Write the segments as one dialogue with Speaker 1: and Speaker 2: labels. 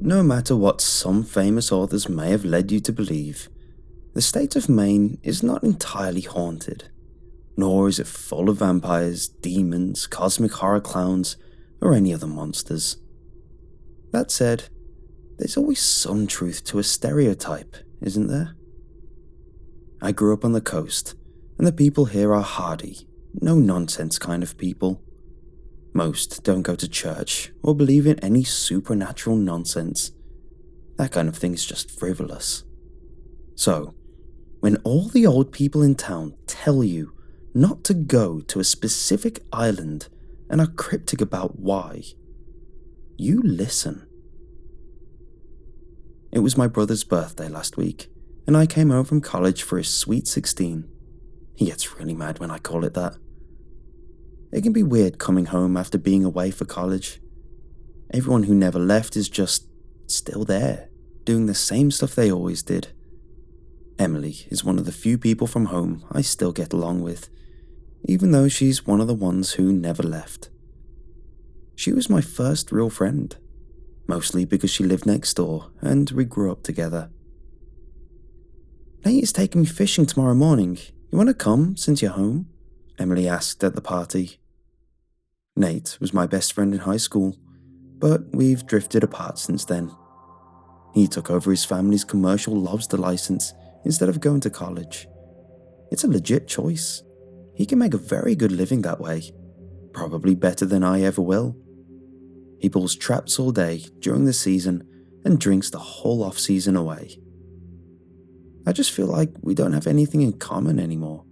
Speaker 1: No matter what some famous authors may have led you to believe, the state of Maine is not entirely haunted, nor is it full of vampires, demons, cosmic horror clowns, or any other monsters. That said, there's always some truth to a stereotype, isn't there? I grew up on the coast, and the people here are hardy, no-nonsense kind of people. Most don't go to church or believe in any supernatural nonsense. That kind of thing is just frivolous. So, when all the old people in town tell you not to go to a specific island and are cryptic about why, you listen. It was my brother's birthday last week, and I came home from college for his sweet 16. He gets really mad when I call it that. It can be weird coming home after being away for college. Everyone who never left is just still there, doing the same stuff they always did. Emily is one of the few people from home I still get along with, even though she's one of the ones who never left. She was my first real friend, mostly because she lived next door and we grew up together. "Nate is taking me fishing tomorrow morning. You want to come since you're home?" Emily asked at the party. Nate was my best friend in high school, but we've drifted apart since then. He took over his family's commercial lobster license instead of going to college. It's a legit choice. He can make a very good living that way, probably better than I ever will. He pulls traps all day during the season and drinks the whole off-season away. I just feel like we don't have anything in common anymore.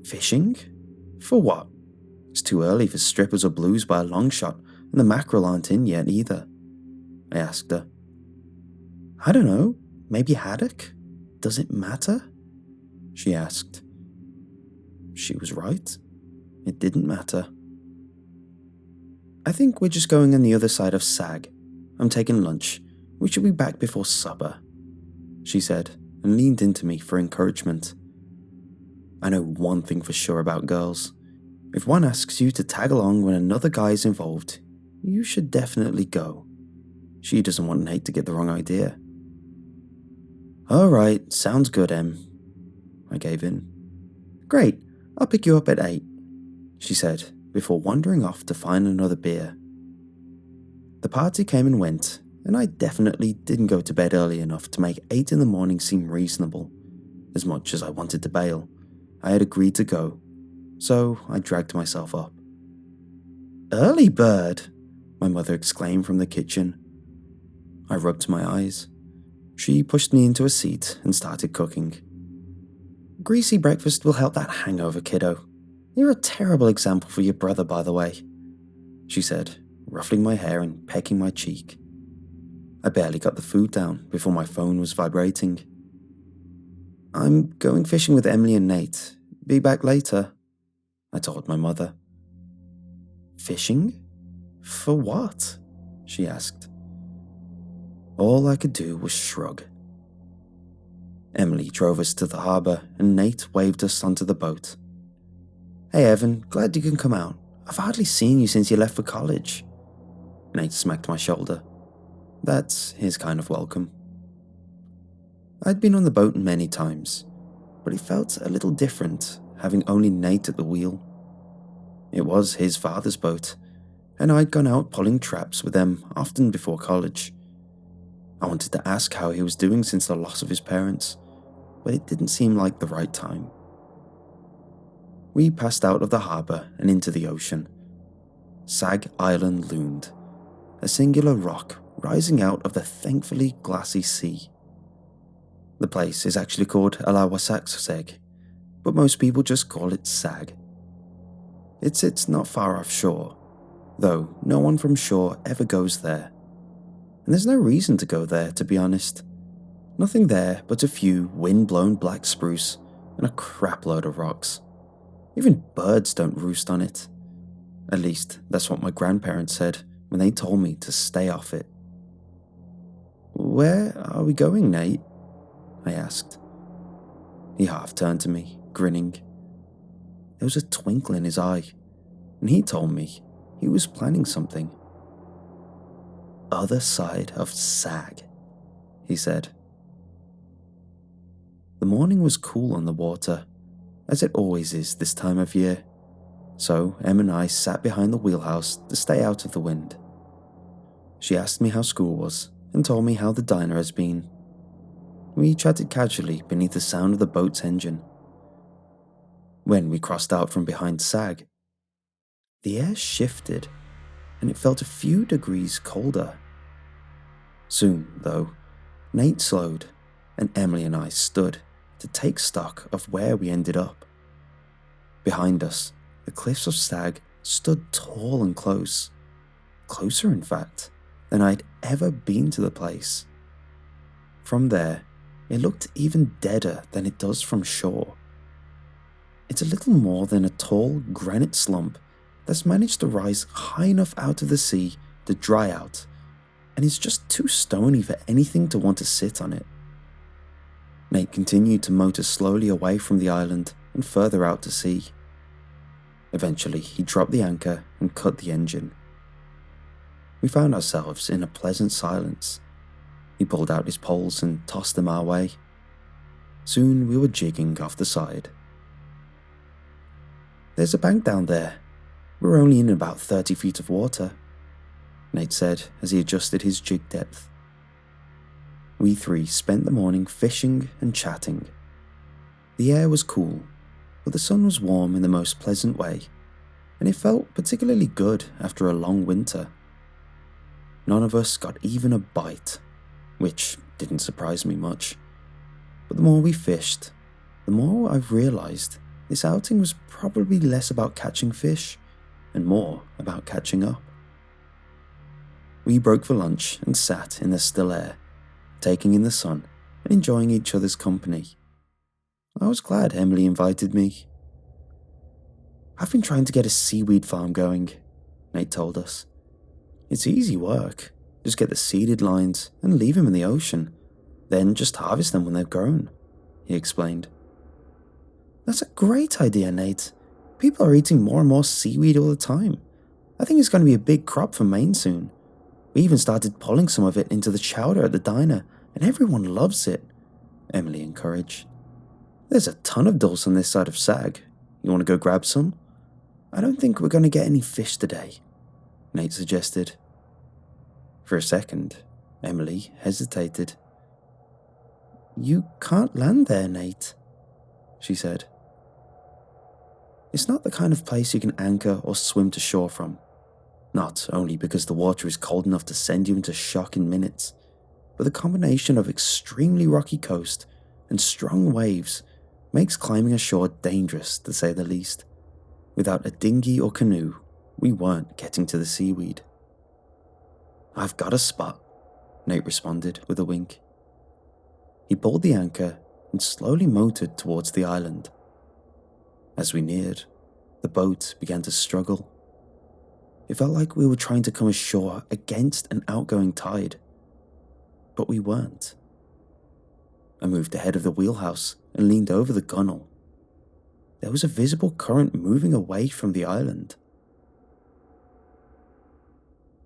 Speaker 1: Fishing? For what? It's too early for strippers or blues by a long shot, and the mackerel aren't in yet either, I asked her. "I don't know, maybe haddock? Does it matter?" she asked. She was right. It didn't matter. "I think we're just going on the other side of Sag. I'm taking lunch. We should be back before supper," she said, and leaned into me for encouragement. I know one thing for sure about girls. If one asks you to tag along when another guy is involved, you should definitely go. She doesn't want Nate to get the wrong idea. "Alright, sounds good, Em." I gave in. "Great, I'll pick you up at 8, she said, before wandering off to find another beer. The party came and went, and I definitely didn't go to bed early enough to make 8 in the morning seem reasonable. As much as I wanted to bail, I had agreed to go, so I dragged myself up. "Early bird," my mother exclaimed from the kitchen. I rubbed my eyes. She pushed me into a seat and started cooking. "Greasy breakfast will help that hangover, kiddo. You're a terrible example for your brother, by the way," she said, ruffling my hair and pecking my cheek. I barely got the food down before my phone was vibrating. "I'm going fishing with Emily and Nate. Be back later," I told my mother. "Fishing? For what?" she asked. All I could do was shrug. Emily drove us to the harbour and Nate waved us onto the boat. "Hey Evan, glad you can come out. I've hardly seen you since you left for college." Nate smacked my shoulder. That's his kind of welcome. I'd been on the boat many times, but it felt a little different having only Nate at the wheel. It was his father's boat, and I'd gone out pulling traps with them often before college. I wanted to ask how he was doing since the loss of his parents, but it didn't seem like the right time. We passed out of the harbour and into the ocean. Sag Island loomed, a singular rock rising out of the thankfully glassy sea. The place is actually called Alawasakseg, but most people just call it Sag. It sits not far off shore, though no one from shore ever goes there. And there's no reason to go there, to be honest. Nothing there but a few wind-blown black spruce and a crapload of rocks. Even birds don't roost on it. At least, that's what my grandparents said when they told me to stay off it. "Where are we going, Nate?" I asked. He half turned to me, grinning. There was a twinkle in his eye, and he told me he was planning something. other side of Sag," he said. The morning was cool on the water, as it always is this time of year, so Em and I sat behind the wheelhouse to stay out of the wind. She asked me how school was and told me how the diner has been. We chatted casually beneath the sound of the boat's engine. When we crossed out from behind Sag, the air shifted and it felt a few degrees colder. Soon, though, Nate slowed and Emily and I stood to take stock of where we ended up. Behind us, the cliffs of Sag stood tall and close. Closer, in fact, than I'd ever been to the place. From there, it looked even deader than it does from shore. It's a little more than a tall granite slump that's managed to rise high enough out of the sea to dry out, and is just too stony for anything to want to sit on it. Nate continued to motor slowly away from the island and further out to sea. Eventually, he dropped the anchor and cut the engine. We found ourselves in a pleasant silence. He pulled out his poles and tossed them our way. Soon we were jigging off the side. "There's a bank down there. We're only in about 30 feet of water," Nate said as he adjusted his jig depth. We three spent the morning fishing and chatting. The air was cool, but the sun was warm in the most pleasant way, and it felt particularly good after a long winter. None of us got even a bite, which didn't surprise me much. But the more we fished, the more I realized this outing was probably less about catching fish and more about catching up. We broke for lunch and sat in the still air, taking in the sun and enjoying each other's company. I was glad Emily invited me. "I've been trying to get a seaweed farm going," Nate told us. "It's easy work. Just get the seeded lines and leave them in the ocean, then just harvest them when they've grown," he explained. "That's a great idea, Nate. People are eating more and more seaweed all the time. I think it's going to be a big crop for Maine soon. We even started pulling some of it into the chowder at the diner, and everyone loves it," Emily encouraged. "There's a ton of dulse on this side of Sag. You want to go grab some?" "I don't think we're going to get any fish today," Nate suggested. For a second, Emily hesitated. "You can't land there, Nate," she said. "It's not the kind of place you can anchor or swim to shore from. Not only because the water is cold enough to send you into shock in minutes, but the combination of extremely rocky coast and strong waves makes climbing ashore dangerous, to say the least. Without a dinghy or canoe, we weren't getting to the seaweed." "I've got a spot," Nate responded with a wink. He pulled the anchor and slowly motored towards the island. As we neared, the boat began to struggle. It felt like we were trying to come ashore against an outgoing tide, but we weren't. I moved ahead of the wheelhouse and leaned over the gunwale. There was a visible current moving away from the island.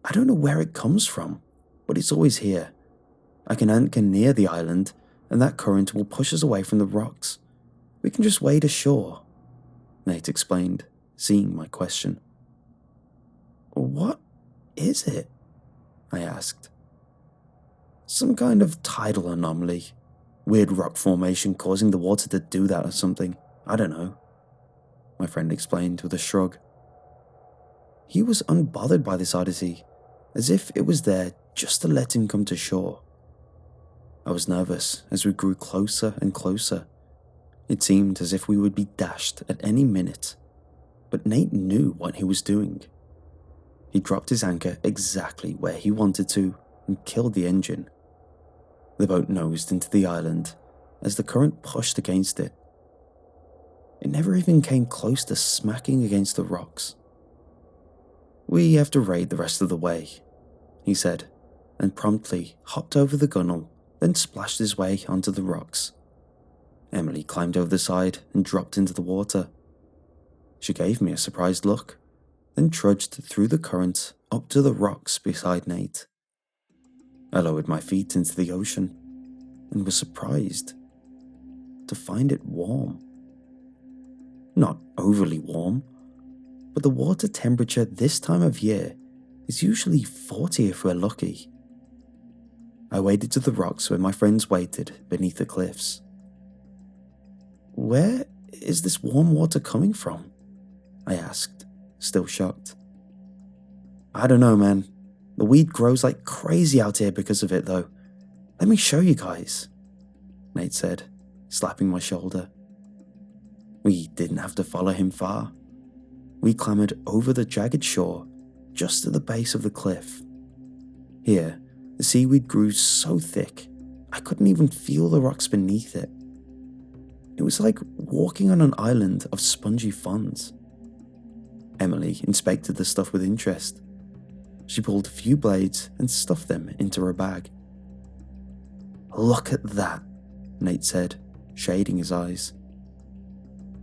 Speaker 1: "I don't know where it comes from, but it's always here. I can anchor near the island, and that current will push us away from the rocks. We can just wade ashore," Nate explained, seeing my question. "What is it?" I asked. "Some kind of tidal anomaly. Weird rock formation causing the water to do that or something. I don't know," my friend explained with a shrug. He was unbothered by this oddity, as if it was there just to let him come to shore. I was nervous as we grew closer and closer. It seemed as if we would be dashed at any minute, but Nate knew what he was doing. He dropped his anchor exactly where he wanted to and killed the engine. The boat nosed into the island as the current pushed against it. It never even came close to smacking against the rocks. "We have to raid the rest of the way," he said, and promptly hopped over the gunwale, then splashed his way onto the rocks. Emily climbed over the side and dropped into the water. She gave me a surprised look, then trudged through the current up to the rocks beside Nate. I lowered my feet into the ocean and was surprised to find it warm. Not overly warm, but the water temperature this time of year is usually 40 if we're lucky. I waded to the rocks where my friends waited beneath the cliffs. "Where is this warm water coming from?" I asked, still shocked. "I don't know, man. The weed grows like crazy out here because of it, though. Let me show you guys," Nate said, slapping my shoulder. We didn't have to follow him far. We clambered over the jagged shore just to the base of the cliff. Here, the seaweed grew so thick, I couldn't even feel the rocks beneath it. It was like walking on an island of spongy fronds. Emily inspected the stuff with interest. She pulled a few blades and stuffed them into her bag. "Look at that," Nate said, shading his eyes.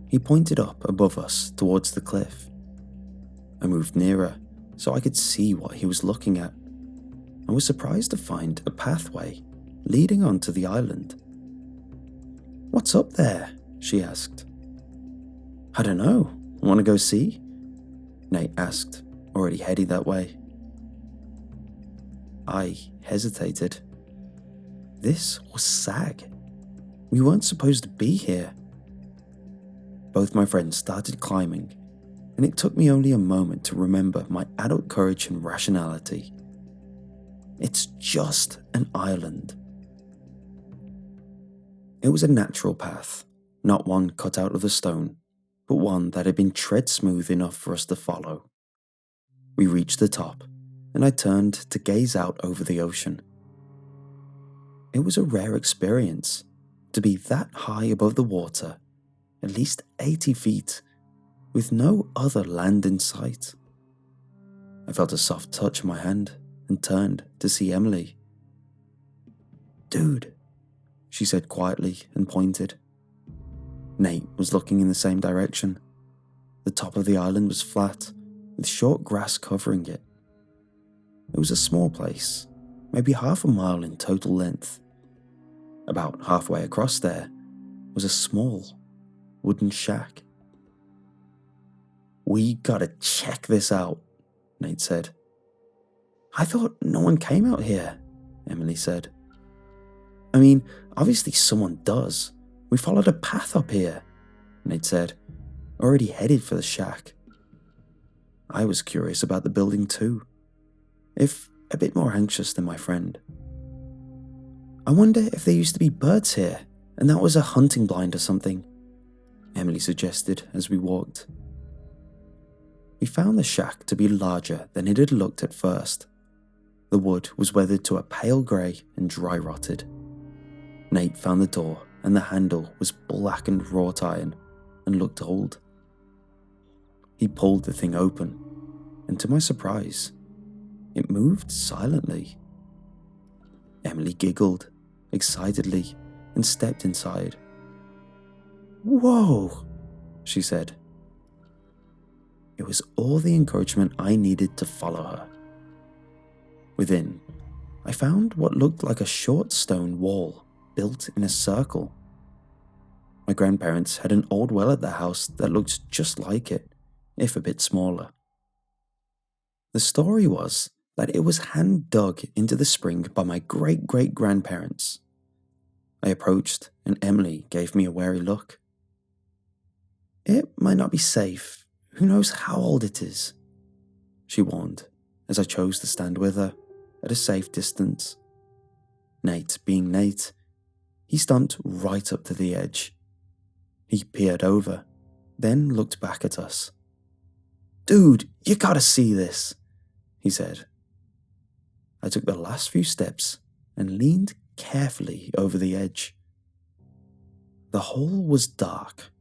Speaker 1: He pointed up above us towards the cliff. I moved nearer so I could see what he was looking at. I was surprised to find a pathway leading onto the island. "What's up there?" she asked. "I don't know. Want to go see?" Nate asked, already heading that way. I hesitated. This was Sag. We weren't supposed to be here. Both my friends started climbing, and it took me only a moment to remember my adult courage and rationality. It's just an island. It was a natural path, not one cut out of the stone, but one that had been tread smooth enough for us to follow. We reached the top, and I turned to gaze out over the ocean. It was a rare experience to be that high above the water, at least 80 feet, with no other land in sight. I felt a soft touch on my hand and turned to see Emily. "Dude," she said quietly and pointed. Nate was looking in the same direction. The top of the island was flat, with short grass covering it. It was a small place, maybe half a mile in total length. About halfway across there was a small wooden shack. "We gotta check this out," Nate said. "I thought no one came out here," Emily said. "I mean, obviously someone does. We followed a path up here," Nate said, already headed for the shack. I was curious about the building too, if a bit more anxious than my friend. "I wonder if there used to be birds here, and that was a hunting blind or something," Emily suggested as we walked. We found the shack to be larger than it had looked at first. The wood was weathered to a pale grey and dry rotted. Nate found the door, and the handle was blackened wrought iron and looked old. He pulled the thing open, and to my surprise, it moved silently. Emily giggled excitedly and stepped inside. "Whoa," she said. It was all the encouragement I needed to follow her. Within, I found what looked like a short stone wall built in a circle. My grandparents had an old well at their house that looked just like it, if a bit smaller. The story was that it was hand dug into the spring by my great-great-grandparents. I approached, and Emily gave me a wary look. "It might not be safe. Who knows how old it is?" she warned, as I chose to stand with her, at a safe distance. Nate being Nate, he stomped right up to the edge. He peered over, then looked back at us. "Dude, you gotta see this," he said. I took the last few steps and leaned carefully over the edge. The hole was dark,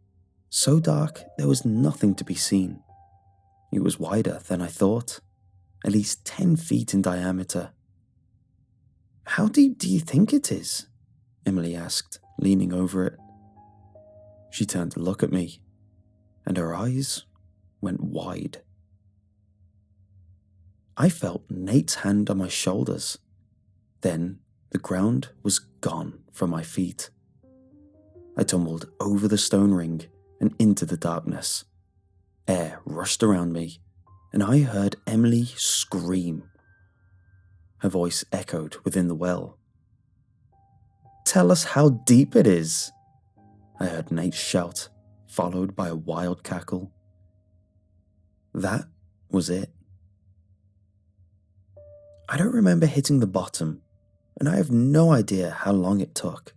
Speaker 1: so dark there was nothing to be seen. It was wider than I thought, at least 10 feet in diameter. "How deep do you think it is?" Emily asked, leaning over it. She turned to look at me, and her eyes went wide. I felt Nate's hand on my shoulders. Then the ground was gone from my feet. I tumbled over the stone ring and into the darkness. Air rushed around me, and I heard Emily scream. Her voice echoed within the well. "Tell us how deep it is," I heard Nate shout, followed by a wild cackle. That was it. I don't remember hitting the bottom, and I have no idea how long it took.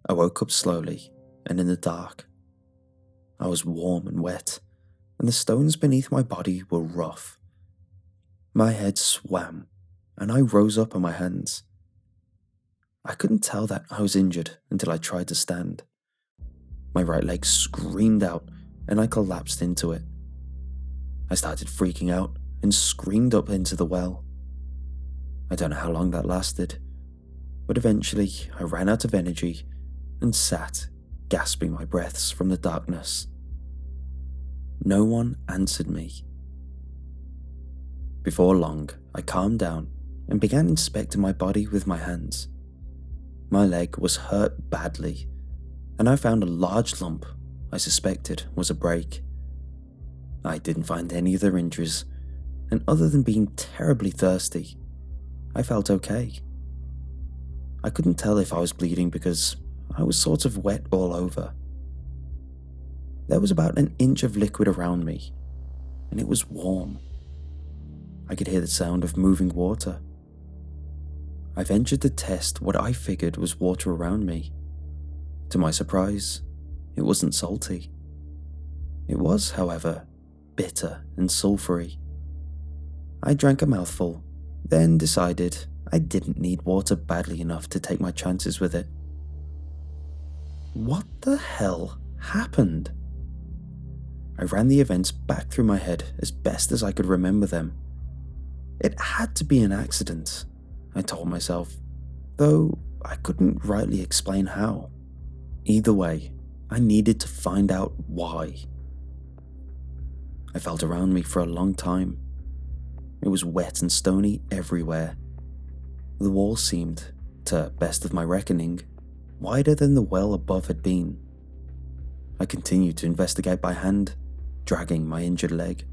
Speaker 1: I woke up slowly and in the dark. I was warm and wet, and the stones beneath my body were rough. My head swam, and I rose up on my hands. I couldn't tell that I was injured until I tried to stand. My right leg screamed out, and I collapsed into it. I started freaking out and screamed up into the well. I don't know how long that lasted, but eventually I ran out of energy and sat, gasping my breaths from the darkness. No one answered me. Before long, I calmed down and began inspecting my body with my hands. My leg was hurt badly, and I found a large lump I suspected was a break. I didn't find any other injuries, and other than being terribly thirsty, I felt okay. I couldn't tell if I was bleeding because I was sort of wet all over. There was about an inch of liquid around me, and it was warm. I could hear the sound of moving water. I ventured to test what I figured was water around me. To my surprise, it wasn't salty. It was, however, bitter and sulphury. I drank a mouthful, then decided I didn't need water badly enough to take my chances with it. What the hell happened? I ran the events back through my head as best as I could remember them. It had to be an accident, I told myself, though I couldn't rightly explain how. Either way, I needed to find out why. I felt around me for a long time. It was wet and stony everywhere. The wall seemed, to best of my reckoning, wider than the well above had been. I continued to investigate by hand, dragging my injured leg.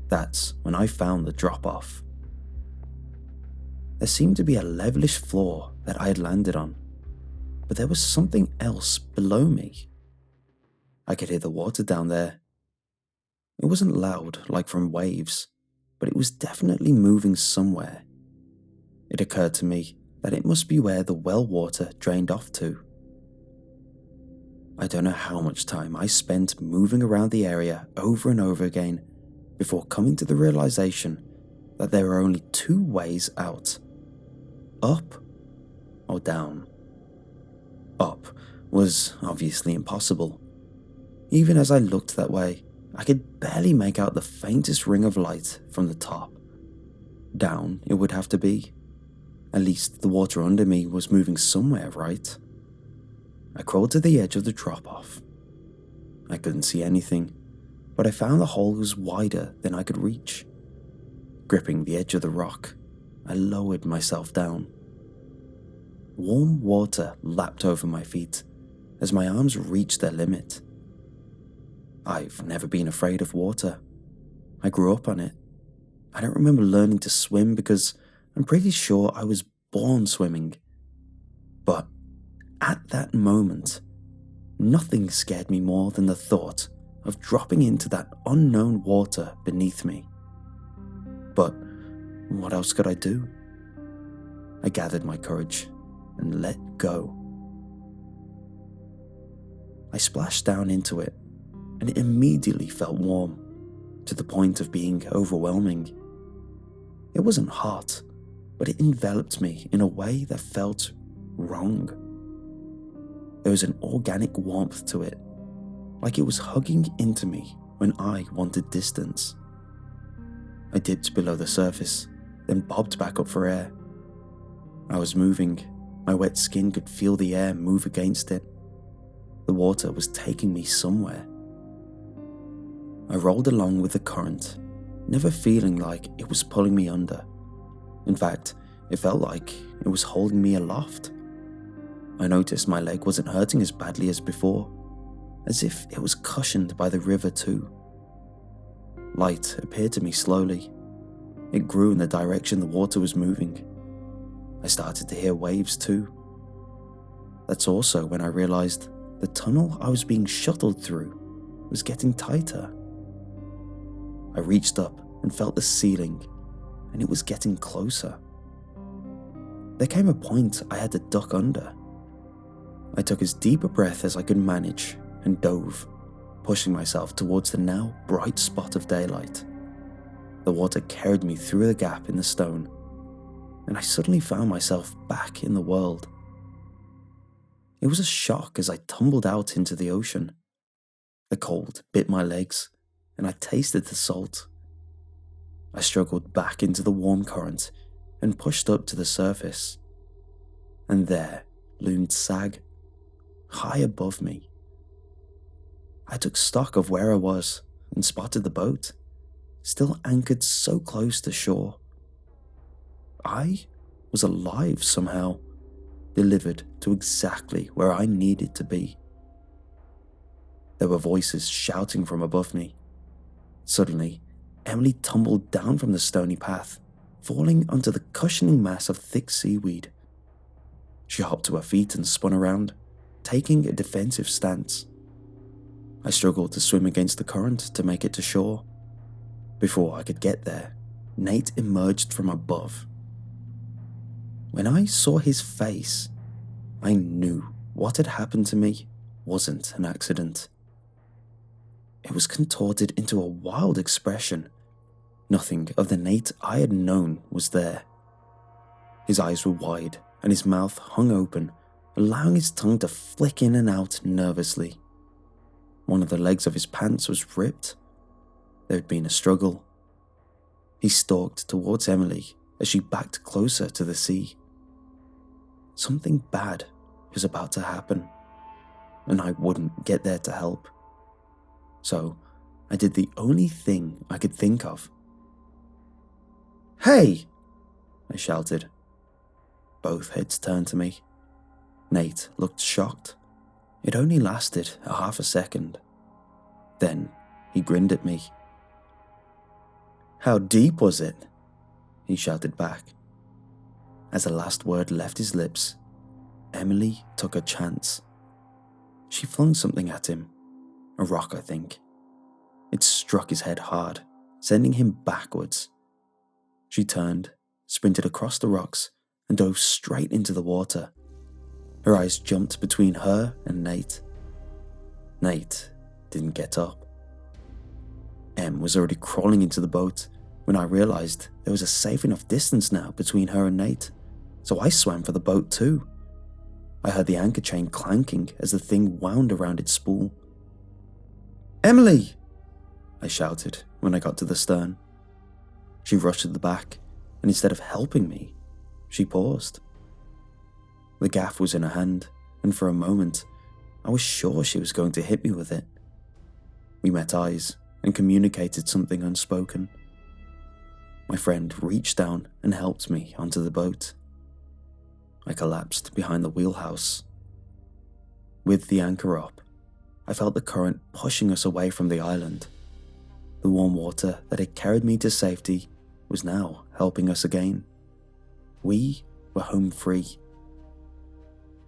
Speaker 1: That's when I found the drop-off. There seemed to be a levelish floor that I had landed on, but there was something else below me. I could hear the water down there. It wasn't loud like from waves, but it was definitely moving somewhere. It occurred to me that it must be where the well water drained off to. I don't know how much time I spent moving around the area over and over again before coming to the realization that there were only two ways out: up or down. Up was obviously impossible. Even as I looked that way, I could barely make out the faintest ring of light from the top. Down it would have to be. At least the water under me was moving somewhere, right? I crawled to the edge of the drop-off. I couldn't see anything, but I found the hole was wider than I could reach. Gripping the edge of the rock, I lowered myself down. Warm water lapped over my feet as my arms reached their limit. I've never been afraid of water. I grew up on it. I don't remember learning to swim because I'm pretty sure I was born swimming. But at that moment, nothing scared me more than the thought of dropping into that unknown water beneath me. But what else could I do? I gathered my courage and let go. I splashed down into it, and it immediately felt warm, to the point of being overwhelming. It wasn't hot, but it enveloped me in a way that felt wrong. There was an organic warmth to it, like it was hugging into me when I wanted distance. I dipped below the surface, then bobbed back up for air. I was moving. My wet skin could feel the air move against it. The water was taking me somewhere. I rolled along with the current, never feeling like it was pulling me under. In fact, It felt like it was holding me aloft. I noticed my leg wasn't hurting as badly as before, as if it was cushioned by the river too. Light appeared to me slowly. It grew in the direction the water was moving. I started to hear waves too. That's also when I realized the tunnel I was being shuttled through was getting tighter. I reached up and felt the ceiling, and it was getting closer. There came a point I had to duck under. I took as deep a breath as I could manage and dove, pushing myself towards the now bright spot of daylight. The water carried me through the gap in the stone, and I suddenly found myself back in the world. It was a shock as I tumbled out into the ocean. The cold bit my legs, and I tasted the salt. I struggled back into the warm current and pushed up to the surface. And there loomed Sag, high above me. I took stock of where I was and spotted the boat, still anchored so close to shore. I was alive somehow, delivered to exactly where I needed to be. There were voices shouting from above me. Suddenly, Emily tumbled down from the stony path, falling onto the cushioning mass of thick seaweed. She hopped to her feet and spun around, taking a defensive stance. I struggled to swim against the current to make it to shore. Before I could get there, Nate emerged from above. When I saw his face, I knew what had happened to me wasn't an accident. It was contorted into a wild expression. Nothing of the Nate I had known was there. His eyes were wide and his mouth hung open, allowing his tongue to flick in and out nervously. One of the legs of his pants was ripped. There had been a struggle. He stalked towards Emily as she backed closer to the sea. Something bad was about to happen, and I wouldn't get there to help. So I did the only thing I could think of. "Hey!" I shouted. Both heads turned to me. Nate looked shocked. It only lasted a half a second. Then he grinned at me. "How deep was it?" he shouted back. As the last word left his lips, Emily took a chance. She flung something at him. A rock, I think. It struck his head hard, sending him backwards. She turned, sprinted across the rocks, and dove straight into the water. Her eyes jumped between her and Nate. Nate didn't get up. Em was already crawling into the boat when I realized there was a safe enough distance now between her and Nate, so I swam for the boat too. I heard the anchor chain clanking as the thing wound around its spool. "Emily!" I shouted when I got to the stern. She rushed to the back, and instead of helping me, she paused. The gaff was in her hand, and for a moment, I was sure she was going to hit me with it. We met eyes and communicated something unspoken. My friend reached down and helped me onto the boat. I collapsed behind the wheelhouse. With the anchor up, I felt the current pushing us away from the island. The warm water that had carried me to safety was now helping us again. We were home free.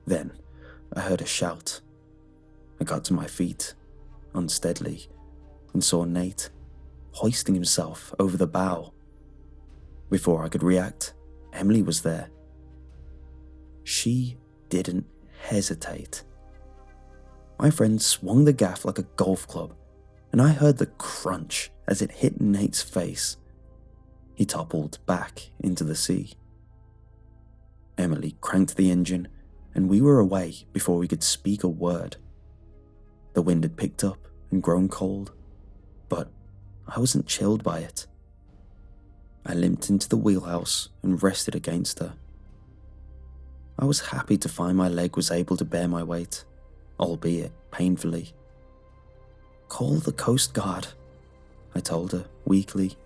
Speaker 1: Then I heard a shout. I got to my feet, unsteadily, and saw Nate hoisting himself over the bow. Before I could react, Emily was there. She didn't hesitate. My friend swung the gaff like a golf club, and I heard the crunch as it hit Nate's face. He toppled back into the sea. Emily cranked the engine, and we were away before we could speak a word. The wind had picked up and grown cold, but I wasn't chilled by it. I limped into the wheelhouse and rested against her. I was happy to find my leg was able to bear my weight, albeit painfully. "Call the Coast Guard," I told her weakly.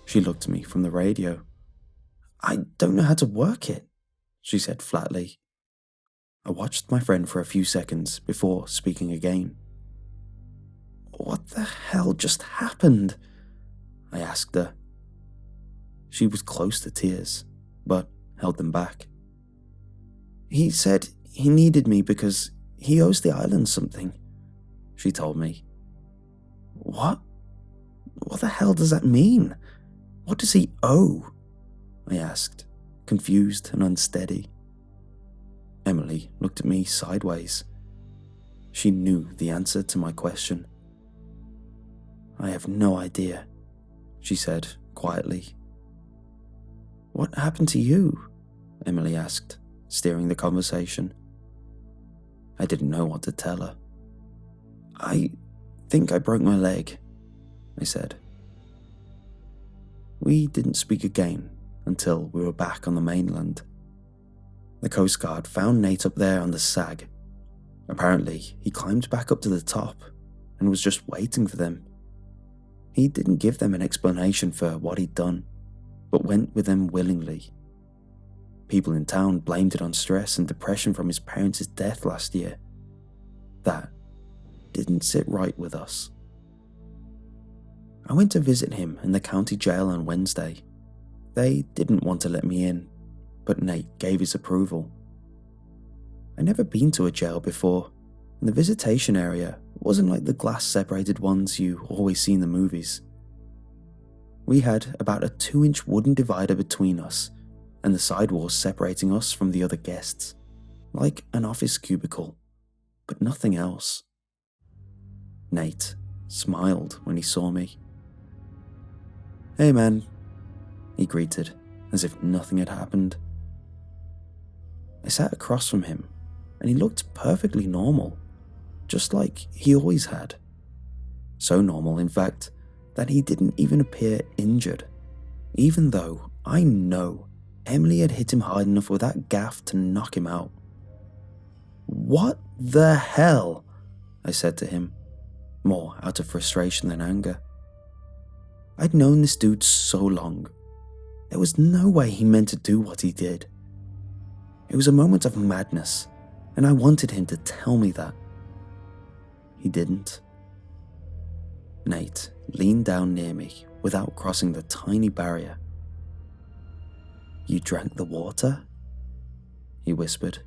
Speaker 1: She looked at me from the radio. I don't know how to work it, she said flatly. I watched my friend for a few seconds before speaking again. What the hell just happened? I asked her. She was close to tears, but held them back. He said he needed me because he owes the island something, she told me. What? What the hell does that mean? What does he owe? I asked, confused and unsteady. Emily looked at me sideways. She knew the answer to my question. I have no idea, she said quietly. What happened to you? Emily asked, steering the conversation. I didn't know what to tell her. I think I broke my leg, I said. We didn't speak again until we were back on the mainland. The Coast Guard found Nate up there on the Sag. Apparently, he climbed back up to the top and was just waiting for them. He didn't give them an explanation for what he'd done, but went with them willingly. People in town blamed it on stress and depression from his parents' death last year. That didn't sit right with us. I went to visit him in the county jail on Wednesday. They didn't want to let me in, but Nate gave his approval. I'd never been to a jail before, and the visitation area wasn't like the glass-separated ones you always see in the movies. We had about a 2-inch wooden divider between us, and the sidewalls separating us from the other guests, like an office cubicle, but nothing else. Nate smiled when he saw me. Hey man, he greeted, as if nothing had happened. I sat across from him, and he looked perfectly normal, just like he always had. So normal, in fact, that he didn't even appear injured, even though I know Emily had hit him hard enough with that gaff to knock him out. What the hell? I said to him, more out of frustration than anger. I'd known this dude so long. There was no way he meant to do what he did. It was a moment of madness, and I wanted him to tell me that. He didn't. Nate leaned down near me without crossing the tiny barrier. You drank the water? He whispered.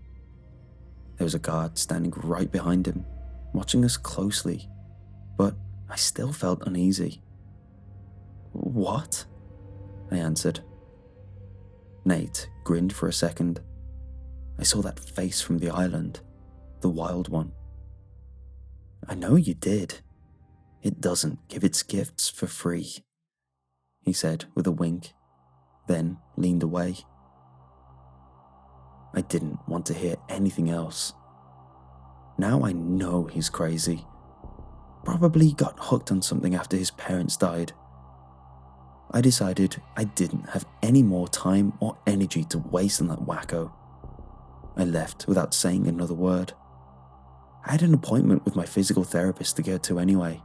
Speaker 1: There was a guard standing right behind him, watching us closely, but I still felt uneasy. What? I answered. Nate grinned for a second. I saw that face from the island, the wild one. I know you did. It doesn't give its gifts for free, he said with a wink, then leaned away. I didn't want to hear anything else. Now I know he's crazy. Probably got hooked on something after his parents died. I decided I didn't have any more time or energy to waste on that wacko. I left without saying another word. I had an appointment with my physical therapist to go to anyway.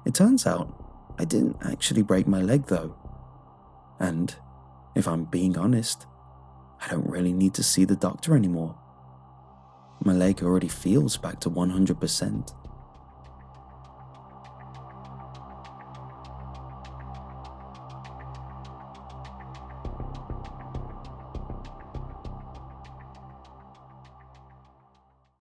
Speaker 1: It turns out I didn't actually break my leg though. And, if I'm being honest, I don't really need to see the doctor anymore. My leg already feels back to 100%.